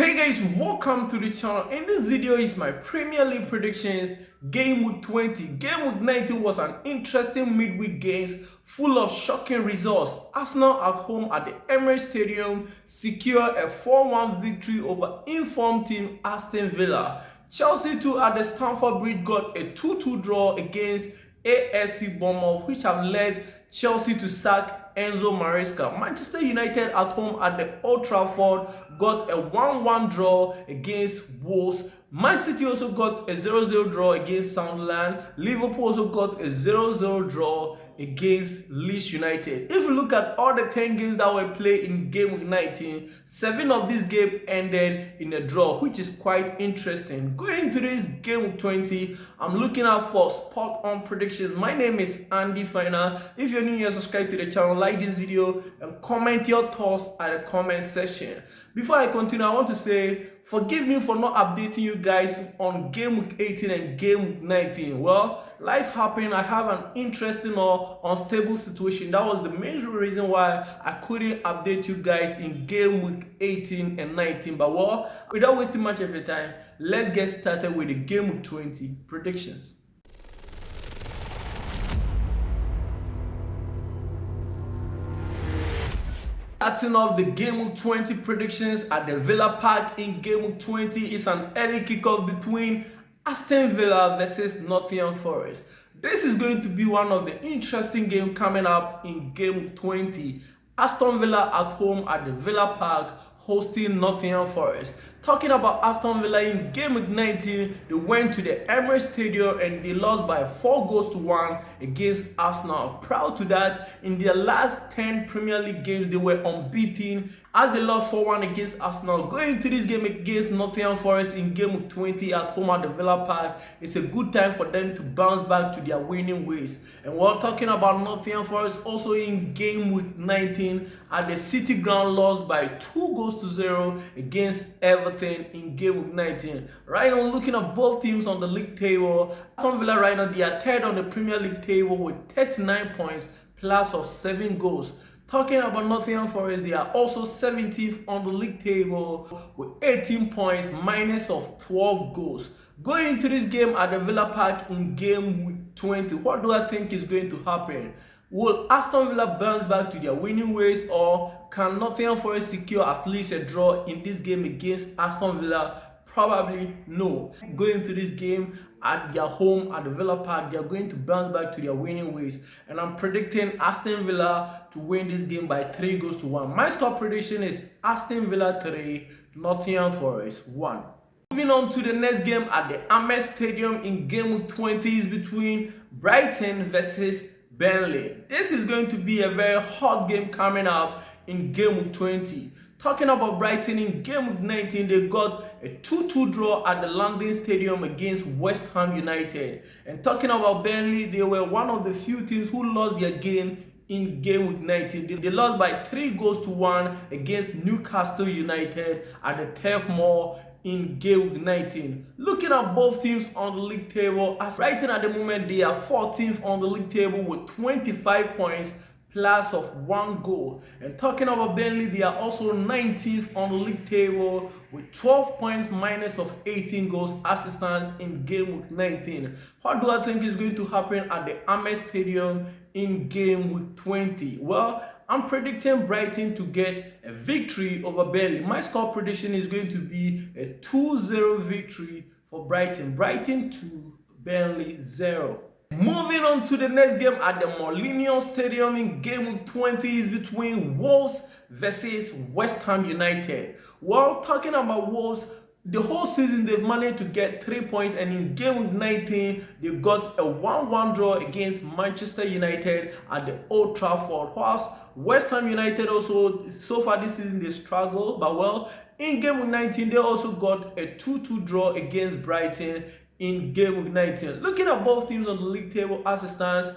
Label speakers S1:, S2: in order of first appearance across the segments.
S1: Hey guys, welcome to the channel. In this video is my Premier League predictions game week 20. Game week 19 was an interesting midweek games full of shocking results. Arsenal at home at the Emirates Stadium secure a 4-1 victory over informed team Aston Villa. Chelsea too at the Stamford Bridge got a 2-2 draw against AFC Bournemouth, which have led Chelsea to sack Enzo Maresca. Manchester United at home at the Old Trafford got a 1-1 draw against Wolves. Man City also got a 0-0 draw against Sunderland. Liverpool also got a 0-0 draw against Leeds United. If you look at all the 10 games that were played in game week 19, 7 of these games ended in a draw, which is quite interesting. Going into this game week 20, I'm looking out for spot on predictions. My name is Andy Finer. If you're new here, subscribe to the channel, like this video, and comment your thoughts at the comment section. Before I continue, I want to say forgive me for not updating you guys on game week 18 and game week 19. Well, life happened. I have an interesting or unstable situation. That was the major reason why I couldn't update you guys in game week 18 and 19. But well, without wasting much of your time, let's get started with the game week 20 predictions. Starting off the game week 20 predictions at the Villa Park in game week 20 is an early kickoff between Aston Villa versus Nottingham Forest. This is going to be one of the interesting games coming up in game week 20. Aston Villa at home at the Villa Park hosting Nottingham Forest. Talking about Aston Villa in game week 19, they went to the Emirates Stadium and they lost by 4-1 against Arsenal. Proud to that, in their last 10 Premier League games, they were unbeaten as they lost 4-1 against Arsenal. Going into this game against Nottingham Forest in game week 20 at home at the Villa Park, it's a good time for them to bounce back to their winning ways. And while talking about Nottingham Forest, also in game week 19 at the City Ground, lost by 2-0 against Everton in game week 19. Right now, looking at both teams on the league table, Aston Villa right now, they are third on the Premier League table with 39 points plus of 7 goals. Talking about Nottingham Forest, they are also 17th on the league table with 18 points minus of 12 goals. Going into this game at the Villa Park in game week 20, what do I think is going to happen? Will Aston Villa bounce back to their winning ways, or can Nottingham Forest secure at least a draw in this game against Aston Villa? Probably no. Going into this game at their home at the Villa Park, they are going to bounce back to their winning ways. And I'm predicting Aston Villa to win this game by 3-1. My score prediction is Aston Villa 3, Nottingham Forest 1. Moving on to the next game at the Emirates Stadium in game week 20 is between Brighton versus Burnley. This is going to be a very hot game coming up in game week 20. Talking about Brighton in game week 19, they got a 2-2 draw at the London Stadium against West Ham United. And talking about Burnley, they were one of the few teams who lost their game in game week 19. They lost by 3-1 against Newcastle United at the Turf Moor in game week 19. Looking at both teams on the league table, as Brighton at the moment, they are 14th on the league table with 25 points plus of 1 goal. And talking about Burnley, they are also 19th on the league table with 12 points minus of 18 goals as it stands in game week 19. What do I think is going to happen at the Emirates Stadium in game week 20? Well, I'm predicting Brighton to get a victory over Burnley. My score prediction is going to be a 2-0 victory for Brighton. Brighton 2, Burnley 0. Moving on to the next game at the Molineux Stadium in game week 20 is between Wolves versus West Ham United. While talking about Wolves, the whole season they've managed to get 3 points, and in game week 19 they got a 1-1 draw against Manchester United at the Old Trafford. Whilst West Ham United also, so far this season, they struggle, but well, in game week 19 they also got a 2-2 draw against Brighton in game week 19. Looking at both teams on the league table as it stands,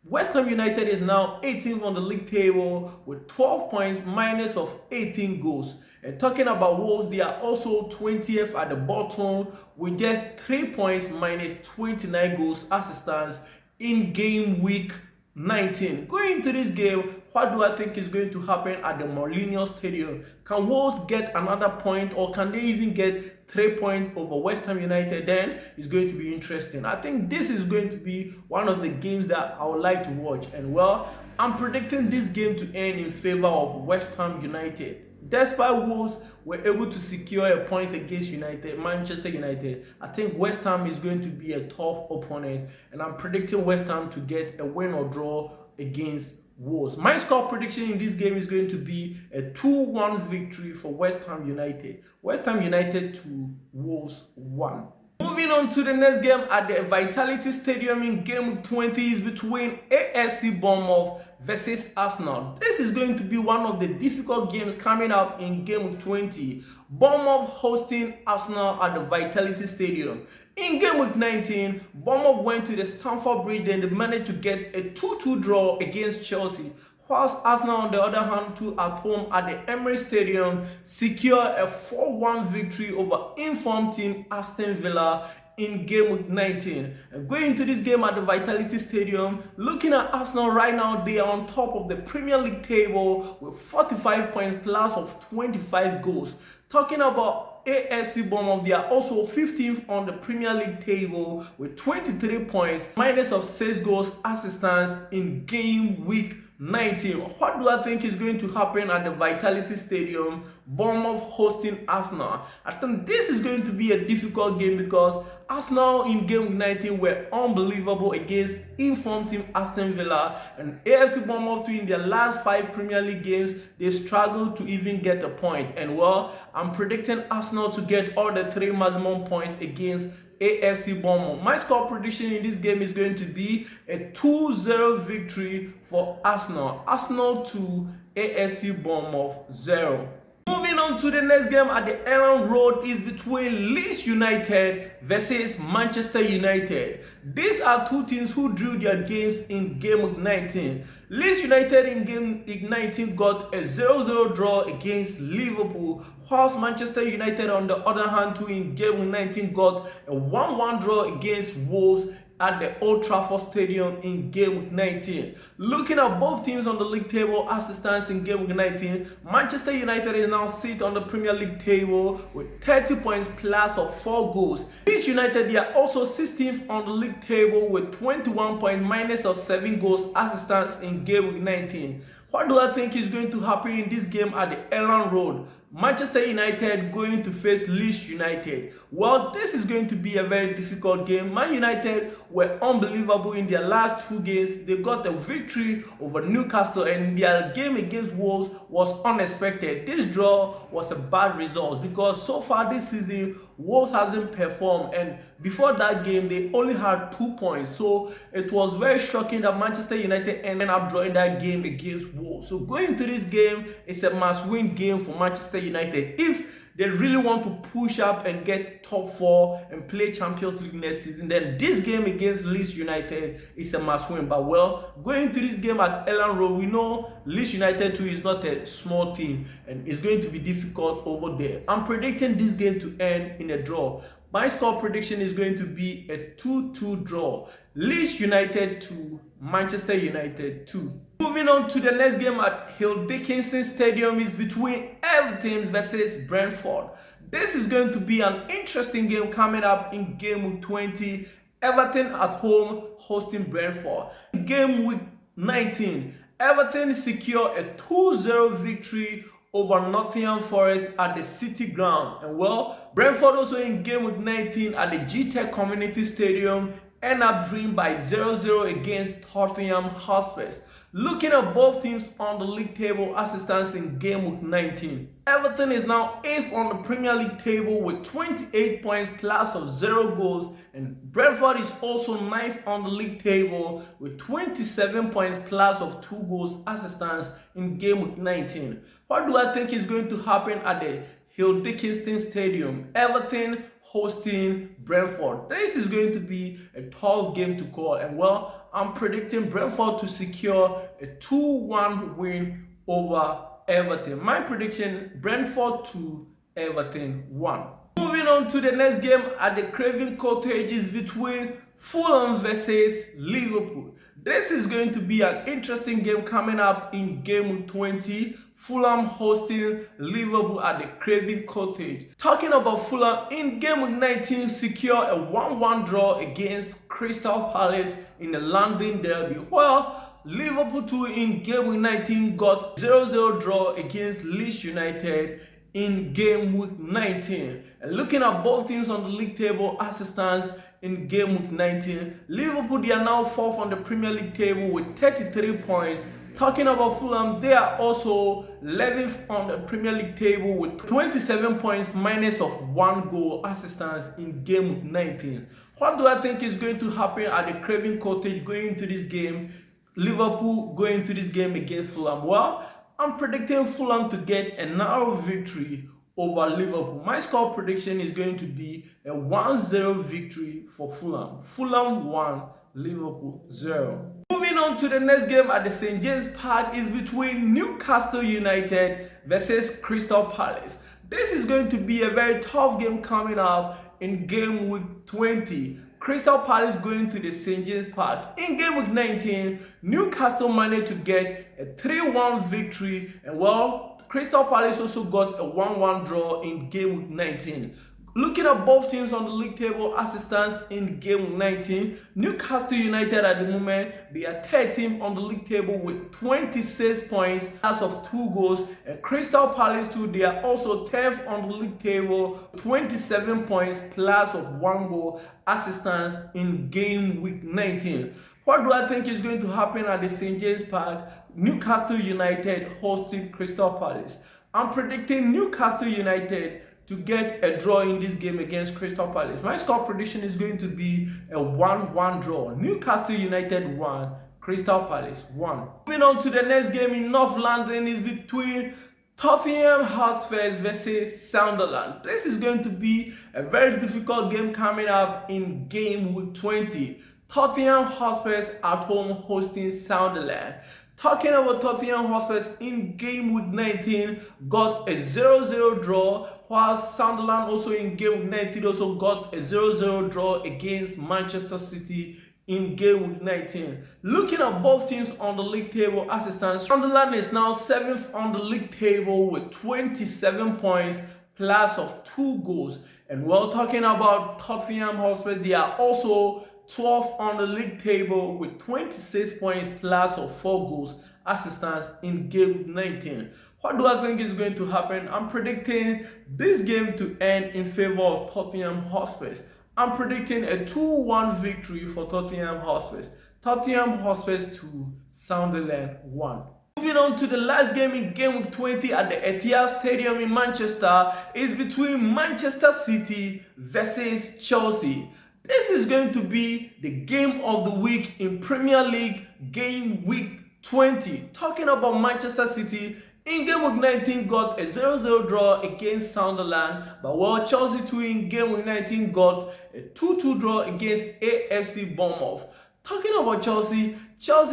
S1: West Ham United is now 18th on the league table with 12 points minus of 18 goals. And talking about Wolves, they are also 20th at the bottom with just 3 points minus 29 goals as it stands in game week 19. Going into this game, what do I think is going to happen at the Mourinho Stadium? Can Wolves get another point, or can they even get 3 points over West Ham United? Then it's going to be interesting. I think this is going to be one of the games that I would like to watch. And well, I'm predicting this game to end in favor of West Ham United. Despite Wolves were able to secure a point against Manchester United, I think West Ham is going to be a tough opponent, and I'm predicting West Ham to get a win or draw against Wolves. My score prediction in this game is going to be a 2-1 victory for West Ham United. West Ham United 2, Wolves 1. Moving on to the next game at the Vitality Stadium in game 20 is between AFC Bournemouth versus Arsenal. This is going to be one of the difficult games coming up in game 20. Bournemouth hosting Arsenal at the Vitality Stadium. In game 19, Bournemouth went to the Stamford Bridge and they managed to get a 2-2 draw against Chelsea, whilst Arsenal, on the other hand, at home at the Emirates Stadium, secure a 4-1 victory over informed team Aston Villa in game 19. And going into this game at the Vitality Stadium, looking at Arsenal right now, they are on top of the Premier League table with 45 points plus of 25 goals. Talking about AFC Bournemouth, they are also 15th on the Premier League table with 23 points, minus of 6 goals assistance in game week 19. What do I think is going to happen at the Vitality Stadium? Bournemouth hosting Arsenal. I think this is going to be a difficult game because Arsenal in game 19 were unbelievable against informed team Aston Villa, and AFC Bournemouth in their last 5 Premier League games, they struggled to even get a point. And well, I'm predicting Arsenal to get all the 3 maximum points against AFC Bournemouth. My score prediction in this game is going to be a 2-0 victory for Arsenal. Arsenal 2, AFC Bournemouth 0. Moving on to the next game at the Elland Road is between Leeds United versus Manchester United. These are two teams who drew their games in game 19. Leeds United in game 19 got a 0-0 draw against Liverpool, whilst Manchester United on the other hand too in game 19 got a 1-1 draw against Wolves at the Old Trafford Stadium in game 19. Looking at both teams on the league table as it stands in game 19, Manchester United is now sit on the Premier League table with 30 points plus of 4 goals. Leeds United, they are also 16th on the league table with 21 points minus of 7 goals as it stands in game 19. What do I think is going to happen in this game at the Elland Road? Manchester United going to face Leeds United. Well, this is going to be a very difficult game. Man United were unbelievable in their last 2 games. They got a victory over Newcastle, and their game against Wolves was unexpected. This draw was a bad result because so far this season, Wolves hasn't performed, and before that game they only had 2 points. So it was very shocking that Manchester United ended up drawing that game against Wolves. So going into this game, it's a must-win game for Manchester United if they really want to push up and get top 4 and play Champions League next season. Then this game against Leeds United is a must-win. But well, going into this game at Elland Road, we know Leeds United too is not a small team, and it's going to be difficult over there. I'm predicting this game to end in a draw. My score prediction is going to be a 2-2 draw. Leeds United 2, Manchester United 2. Moving on to the next game at Hill Dickinson Stadium is between Everton versus Brentford. This is going to be an interesting game coming up in game 20. Everton at home hosting Brentford. In game week 19, Everton secure a 2-0 victory over Nottingham Forest at the City Ground. And well, Brentford also in game week 19 at the GTEC Community Stadium end up drawing by 0-0 against Tottenham Hotspur. Looking at both teams on the league table as it stands in game week 19, Everton is now 8th on the Premier League table with 28 points plus of 0 goals, and Brentford is also 9th on the league table with 27 points plus of 2 goals as it stands in game week 19. What do I think is going to happen at the Hill Dickinson Stadium? Everton hosting Brentford. This is going to be a tough game to call, and well, I'm predicting Brentford to secure a 2-1 win over Everton. My prediction, Brentford 2, Everton 1. Moving on to the next game at the Craven Cottage is between Fulham versus Liverpool. This is going to be an interesting game coming up in game week 20. Fulham hosting Liverpool at the Craven Cottage. Talking about Fulham, in game week 19 secure a 1-1 draw against Crystal Palace in the London derby. Well, Liverpool too in game week 19 got 0-0 draw against Leeds United in game week 19. And looking at both teams on the league table as it stands in game week 19, Liverpool, they are now 4th on the Premier League table with 33 points. Talking about Fulham, they are also 11th on the Premier League table with 27 points minus of 1 goal as it stands in game week 19. What do I think is going to happen at the Craven Cottage going into this game? Liverpool going into this game against Fulham? Well, I'm predicting Fulham to get a narrow victory over Liverpool. My score prediction is going to be a 1-0 victory for Fulham. Fulham 1, Liverpool 0. Moving on to the next game at the St. James Park is between Newcastle United versus Crystal Palace. This is going to be a very tough game coming up in game week 20. Crystal Palace going to the St. James Park. In game week 19, Newcastle managed to get a 3-1 victory, and well, Crystal Palace also got a 1-1 draw in game week 19. Looking at both teams on the league table as it stands in game week 19, Newcastle United at the moment, they are 13th on the league table with 26 points as of 2 goals. And Crystal Palace too, they are also 10th on the league table, 27 points plus of 1 goal as it stands in game week 19. What do I think is going to happen at the St. James Park? Newcastle United hosting Crystal Palace. I'm predicting Newcastle United to get a draw in this game against Crystal Palace. My score prediction is going to be a 1-1 draw. Newcastle United 1, Crystal Palace 1. Moving on to the next game in North London is between Tottenham Hotspur versus Sunderland. This is going to be a very difficult game coming up in game week 20. Tottenham Hotspur at home hosting Sunderland. Talking about Tottenham Hotspur in game week 19 got a 0-0 draw, while Sunderland also in game week 19 also got a 0-0 draw against Manchester City in game week 19. Looking at both teams on the league table as it stands, Sunderland is now 7th on the league table with 27 points plus of 2 goals. And while talking about Tottenham Hotspur, they are also 12th on the league table with 26 points plus of 4 goals as it stands in game 19. What do I think is going to happen? I'm predicting this game to end in favor of Tottenham Hotspur. I'm predicting a 2-1 victory for Tottenham Hotspur. Tottenham Hotspur 2, Sunderland 1. Moving on to the last game in game week 20 at the Etihad Stadium in Manchester is between Manchester City versus Chelsea. This is going to be the game of the week in Premier League game week 20. Talking about Manchester City, in game week 19 got a 0-0 draw against Sunderland, but while Chelsea too in game week 19 got a 2-2 draw against AFC Bournemouth. Talking about Chelsea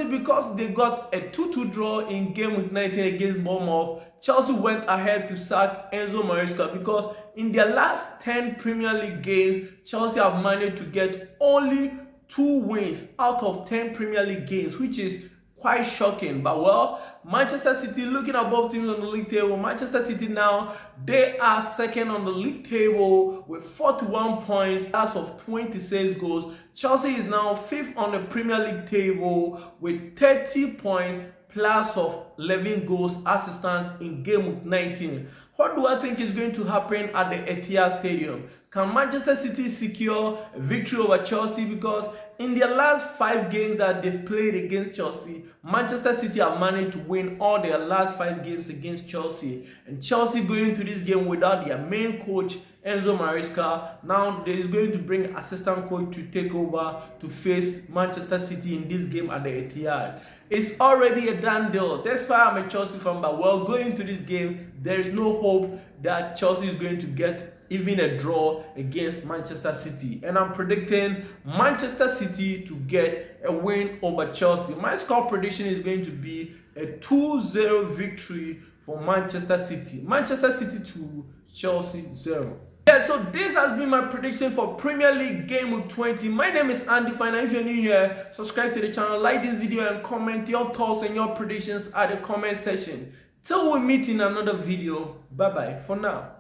S1: because they got a 2-2 draw in game week 19 against Bournemouth, Chelsea went ahead to sack Enzo Maresca because in their last 10 Premier League games, Chelsea have managed to get only 2 wins out of 10 Premier League games, which is quite shocking. But well, Manchester City, looking at both teams on the league table, Manchester City now, they are 2nd on the league table with 41 points as of 26 goals. Chelsea is now 5th on the Premier League table with 30 points plus of 11 goals as it stands in game week 19. What do I think is going to happen at the Etihad Stadium? Can Manchester City secure a victory over Chelsea? Because in their last 5 games that they've played against Chelsea, Manchester City have managed to win all their last 5 games against Chelsea. And Chelsea going to this game without their main coach, Enzo Maresca. Now there is going to bring assistant coach to take over to face Manchester City in this game at the Etihad. It's already a done deal. That's why I'm a Chelsea fan, but well, going to this game, there is no hope that Chelsea is going to get even a draw against Manchester City. And I'm predicting Manchester City to get a win over Chelsea. My score prediction is going to be a 2-0 victory for Manchester City. Manchester City 2, Chelsea 0. Yes, Yeah, so this has been my prediction for Premier League Game Week 20. My name is Andy Fine. If you're new here, subscribe to the channel, like this video, and comment your thoughts and your predictions at the comment section. Till we meet in another video. Bye bye for now.